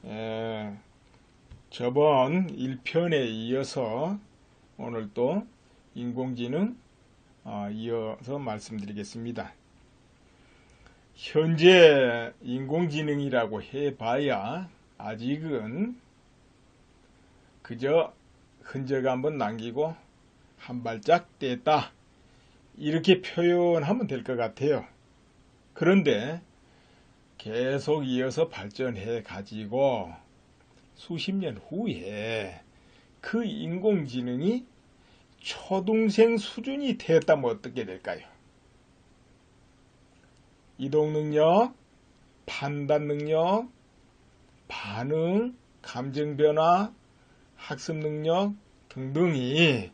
에, 저번 1편에 이어서 오늘 또 인공지능 이어서 말씀드리겠습니다. 현재 인공지능이라고 해봐야 아직은 그저 흔적 한번 남기고 한 발짝 뗐다 이렇게 표현하면 될 것 같아요. 그런데 계속 이어서 발전해 가지고 수십 년 후에 그 인공지능이 초등생 수준이 되었다면 어떻게 될까요? 이동 능력, 판단 능력, 반응, 감정 변화, 학습 능력 등등이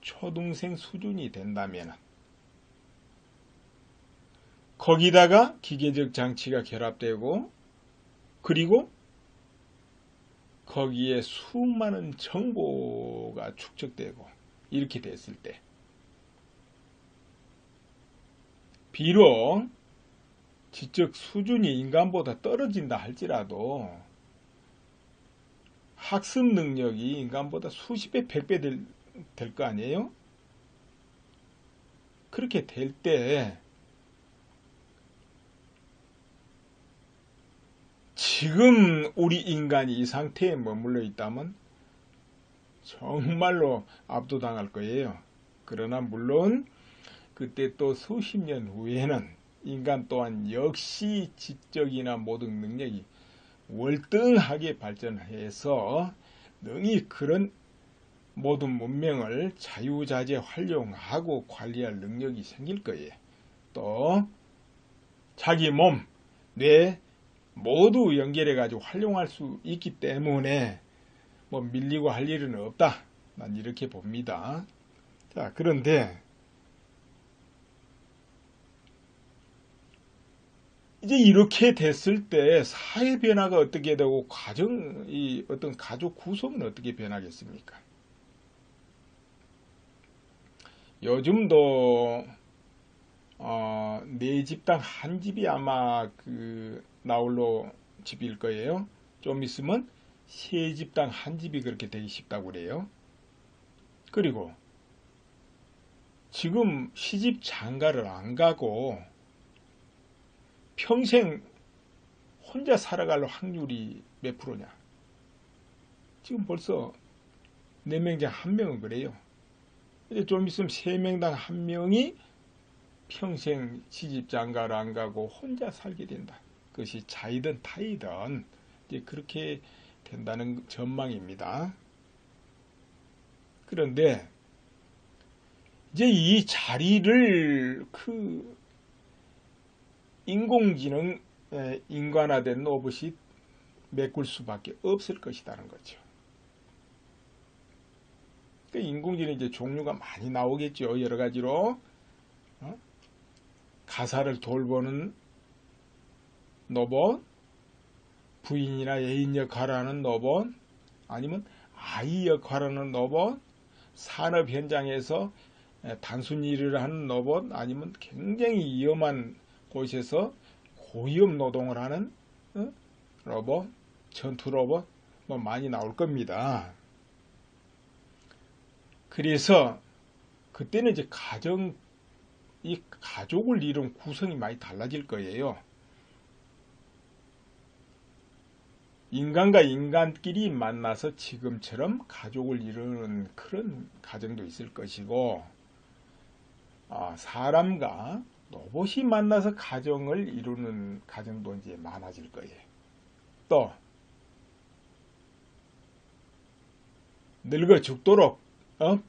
초등생 수준이 된다면 거기다가 기계적 장치가 결합되고 그리고 거기에 수많은 정보가 축적되고 이렇게 됐을 때 비록 지적 수준이 인간보다 떨어진다 할지라도 학습 능력이 인간보다 수십 배, 백 배 될 거 아니에요? 그렇게 될 때 지금 우리 인간이 이 상태에 머물러 있다면 정말로 압도당할 거예요. 그러나 물론 그때 또 수십 년 후에는 인간 또한 역시 지적이나 모든 능력이 월등하게 발전해서 능히 그런 모든 문명을 자유자재 활용하고 관리할 능력이 생길 거예요. 또 자기 몸, 뇌 모두 연결해 가지고 활용할 수 있기 때문에 뭐 밀리고 할 일은 없다. 난 이렇게 봅니다. 자, 그런데 이제 이렇게 됐을 때 사회 변화가 어떻게 되고 이 어떤 가족 구성은 어떻게 변하겠습니까? 요즘도 네 집당 한 집이 아마 그 나홀로 집일 거예요. 좀 있으면 세 집당 한 집이 그렇게 되기 쉽다고 그래요. 그리고 지금 시집 장가를 안 가고 평생 혼자 살아갈 확률이 몇 프로냐? 지금 벌써 4명 중 1명은 그래요. 이제 좀 있으면 3명당 1명이 평생 시집 장가를 안 가고 혼자 살게 된다. 그것이 자이든 타이든 이제 그렇게 된다는 전망입니다. 그런데 이제 이 자리를 그 인공지능 인간화된 로봇이 메꿀 수밖에 없을 것이라는 거죠. 그 인공지능 이제 종류가 많이 나오겠죠. 여러 가지로 가사를 돌보는 로봇, 부인이나 애인 역할하는 로봇, 아니면 아이 역할하는 로봇, 산업 현장에서 단순 일을 하는 로봇, 아니면 굉장히 위험한 곳에서 고위험 노동을 하는 로봇, 전투 로봇 뭐 많이 나올 겁니다. 그래서 그때는 이제 이 가족을 이룬 구성이 많이 달라질 거예요. 인간과 인간끼리 만나서 지금처럼 가족을 이루는 그런 가정도 있을 것이고, 사람과 로봇이 만나서 가정을 이루는 가정도 이제 많아질 거예요. 또 늙어 죽도록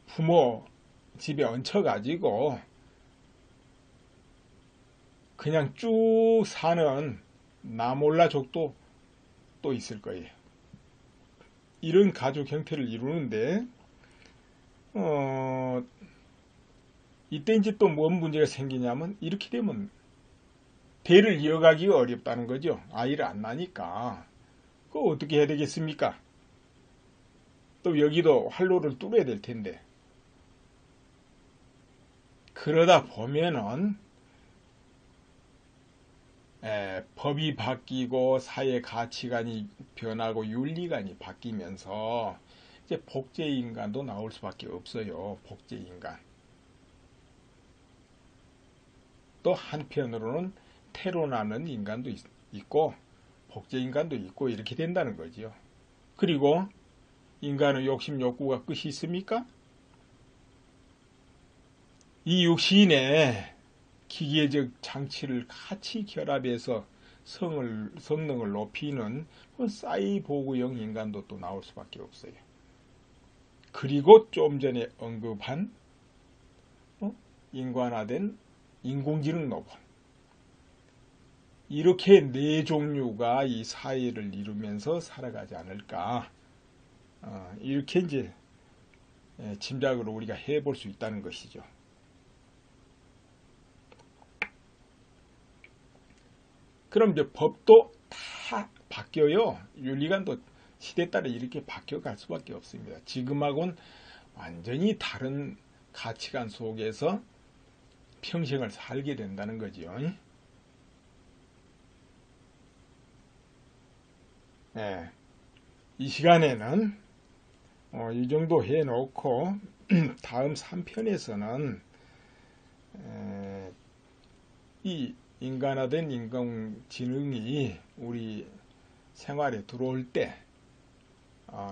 부모 집에 얹혀가지고 그냥 쭉 사는 나몰라족도 또 있을 거예요. 이런 가족 형태를 이루는데 이때 이제 또 뭔 문제가 생기냐면 이렇게 되면 대를 이어가기가 어렵다는 거죠. 아이를 안 낳으니까. 그거 어떻게 해야 되겠습니까? 또 여기도 활로를 뚫어야 될 텐데. 그러다 보면은 법이 바뀌고 사회 가치관이 변하고 윤리관이 바뀌면서 이제 복제인간도 나올 수밖에 없어요. 복제인간. 또 한편으로는 테러나는 인간도 있고 복제인간도 있고 이렇게 된다는 거죠. 그리고 인간의 욕심 욕구가 끝이 있습니까? 이 육신에 기계적 장치를 같이 결합해서 성능을 높이는 사이보그형 인간도 또 나올 수밖에 없어요. 그리고 좀 전에 언급한 인간화된 인공지능 로봇. 이렇게 네 종류가 이 사회를 이루면서 살아가지 않을까. 이렇게 이제 짐작으로 우리가 해볼 수 있다는 것이죠. 그럼 이제 법도 다 바뀌어요. 윤리관도 시대에 따라 이렇게 바뀌어갈 수밖에 없습니다. 지금하고는 완전히 다른 가치관 속에서 평생을 살게 된다는 거죠. 네. 이 시간에는 이 정도 해놓고 다음 3편에서는 이 인간화된 인공지능이 우리 생활에 들어올 때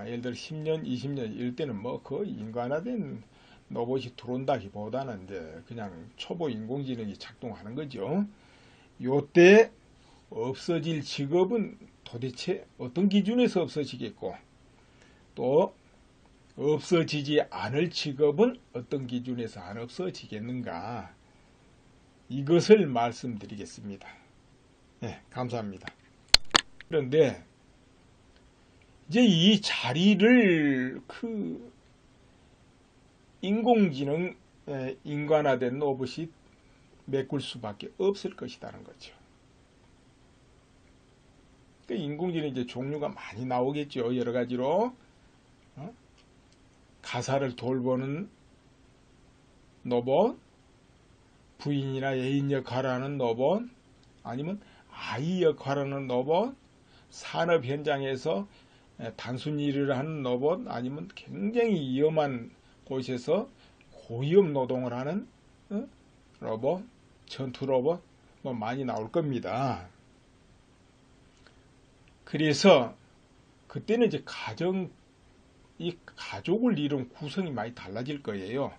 예를 들어 10년, 20년 이럴 때는 뭐 거의 인간화된 로봇이 들어온다기보다는 이제 그냥 초보 인공지능이 작동하는 거죠. 요때 없어질 직업은 도대체 어떤 기준에서 없어지겠고 또 없어지지 않을 직업은 어떤 기준에서 안 없어지겠는가 이것을 말씀드리겠습니다. 네, 감사합니다. 그런데 이제 이 자리를 인공지능 인간화된 로봇이 메꿀 수밖에 없을 것이라는 거죠. 인공지능 이제 종류가 많이 나오겠죠. 여러 가지로 가사를 돌보는 로봇, 부인이나 애인 역할하는 로봇, 아니면 아이 역할하는 로봇, 산업 현장에서 단순 일을 하는 로봇, 아니면 굉장히 위험한 곳에서 고위험 노동을 하는 로봇, 전투 로봇 뭐 많이 나올 겁니다. 그래서 그때는 이제 이 가족을 이룬 구성이 많이 달라질 거예요.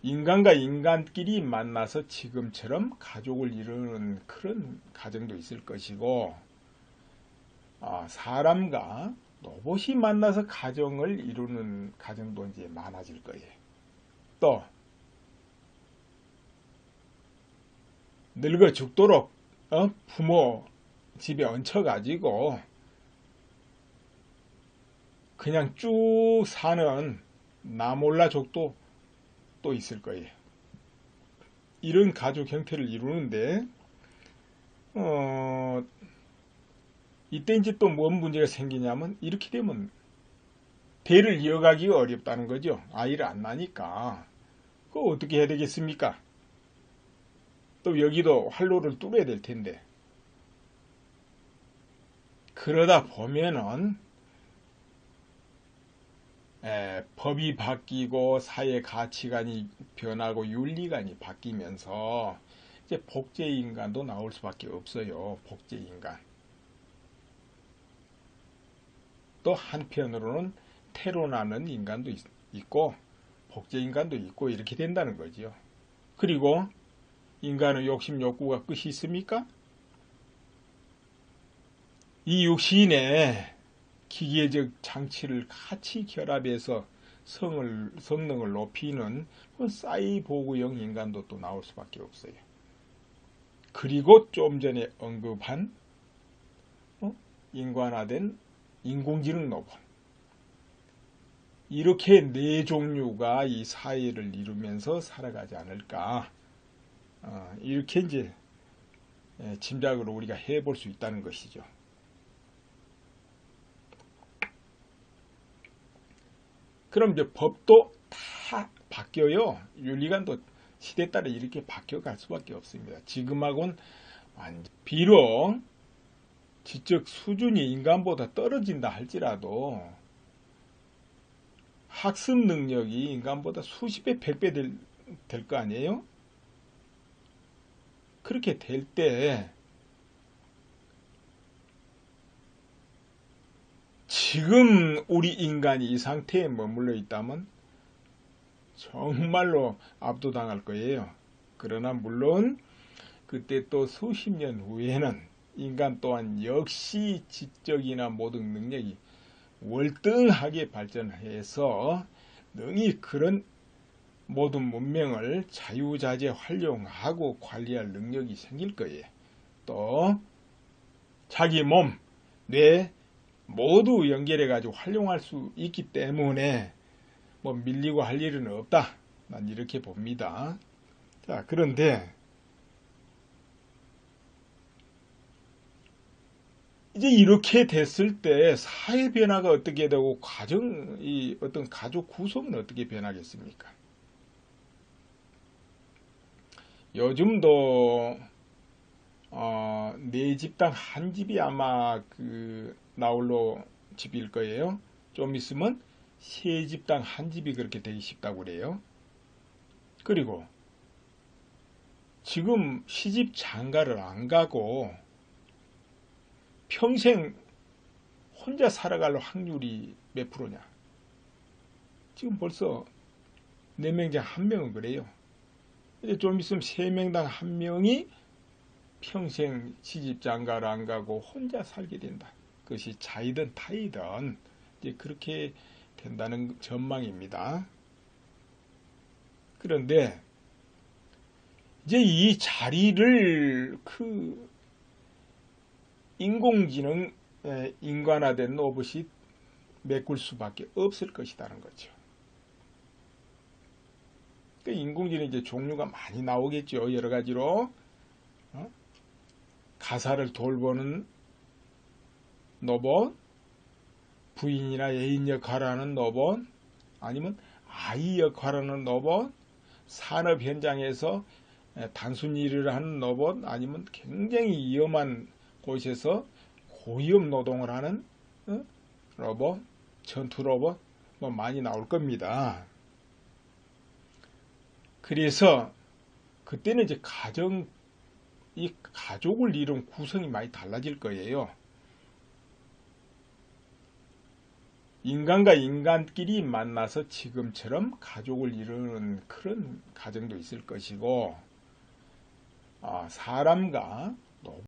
인간과 인간끼리 만나서 지금처럼 가족을 이루는 그런 가정도 있을 것이고, 사람과 로봇이 만나서 가정을 이루는 가정도 이제 많아질 거예요. 또 늙어 죽도록 부모 집에 얹혀가지고 그냥 쭉 사는 나몰라족도 또 있을 거예요. 이런 가족 형태를 이루는데 이때 이제 또 뭔 문제가 생기냐면 이렇게 되면 대를 이어가기가 어렵다는 거죠. 아이를 안 낳으니까. 그거 어떻게 해야 되겠습니까? 또 여기도 활로를 뚫어야 될 텐데. 그러다 보면은 법이 바뀌고 사회 가치관이 변하고 윤리관이 바뀌면서 이제 복제인간도 나올 수밖에 없어요. 복제인간. 또 한편으로는 테러나는 인간도 있고 복제인간도 있고 이렇게 된다는 거죠. 그리고 인간의 욕심 욕구가 끝이 있습니까? 이 육신에 기계적 장치를 같이 결합해서 성능을 높이는 사이보그형 인간도 또 나올 수밖에 없어요. 그리고 좀 전에 언급한 인간화된 인공지능 로봇. 이렇게 네 종류가 이 사회를 이루면서 살아가지 않을까. 이렇게 이제 짐작으로 우리가 해볼 수 있다는 것이죠. 그럼 이제 법도 다 바뀌어요. 윤리관도 시대에 따라 이렇게 바뀌어갈 수밖에 없습니다. 지금하고는 비록 지적 수준이 인간보다 떨어진다 할지라도 학습 능력이 인간보다 수십 배, 100배 될 거 아니에요? 그렇게 될 때 지금 우리 인간이 이 상태에 머물러 있다면 정말로 압도당할 거예요. 그러나 물론 그때 또 수십 년 후에는 인간 또한 역시 지적이나 모든 능력이 월등하게 발전해서 능히 그런 모든 문명을 자유자재 활용하고 관리할 능력이 생길 거예요. 또 자기 몸, 뇌 모두 연결해 가지고 활용할 수 있기 때문에 뭐 밀리고 할 일은 없다. 난 이렇게 봅니다. 자, 그런데 이제 이렇게 됐을 때 사회 변화가 어떻게 되고 이 어떤 가족 구성은 어떻게 변하겠습니까? 요즘도 네 집당 한 집이 아마 나홀로 집일 거예요. 좀 있으면 세 집당 한 집이 그렇게 되기 쉽다고 그래요. 그리고 지금 시집 장가를 안 가고 평생 혼자 살아갈 확률이 몇 프로냐? 지금 벌써 4명 중 1명은 그래요. 이제 좀 있으면 3명당 1명이 평생 시집 장가를 안 가고 혼자 살게 된다. 그것이 자이든 타이든 이제 그렇게 된다는 전망입니다. 그런데 이제 이 자리를 인공지능 인간화된 로봇이 메꿀 수밖에 없을 것이라는 거죠. 인공지능 이제 종류가 많이 나오겠죠. 여러 가지로 가사를 돌보는 로봇, 부인이나 애인 역할하는 로봇, 아니면 아이 역할하는 로봇, 산업 현장에서 단순 일을 하는 로봇, 아니면 굉장히 위험한 곳에서 고위험 노동을 하는 로봇, 전투 로봇 뭐 많이 나올 겁니다. 그래서 그때는 이제 이 가족을 이룬 구성이 많이 달라질 거예요. 인간과 인간끼리 만나서 지금처럼 가족을 이루는 그런 가정도 있을 것이고, 사람과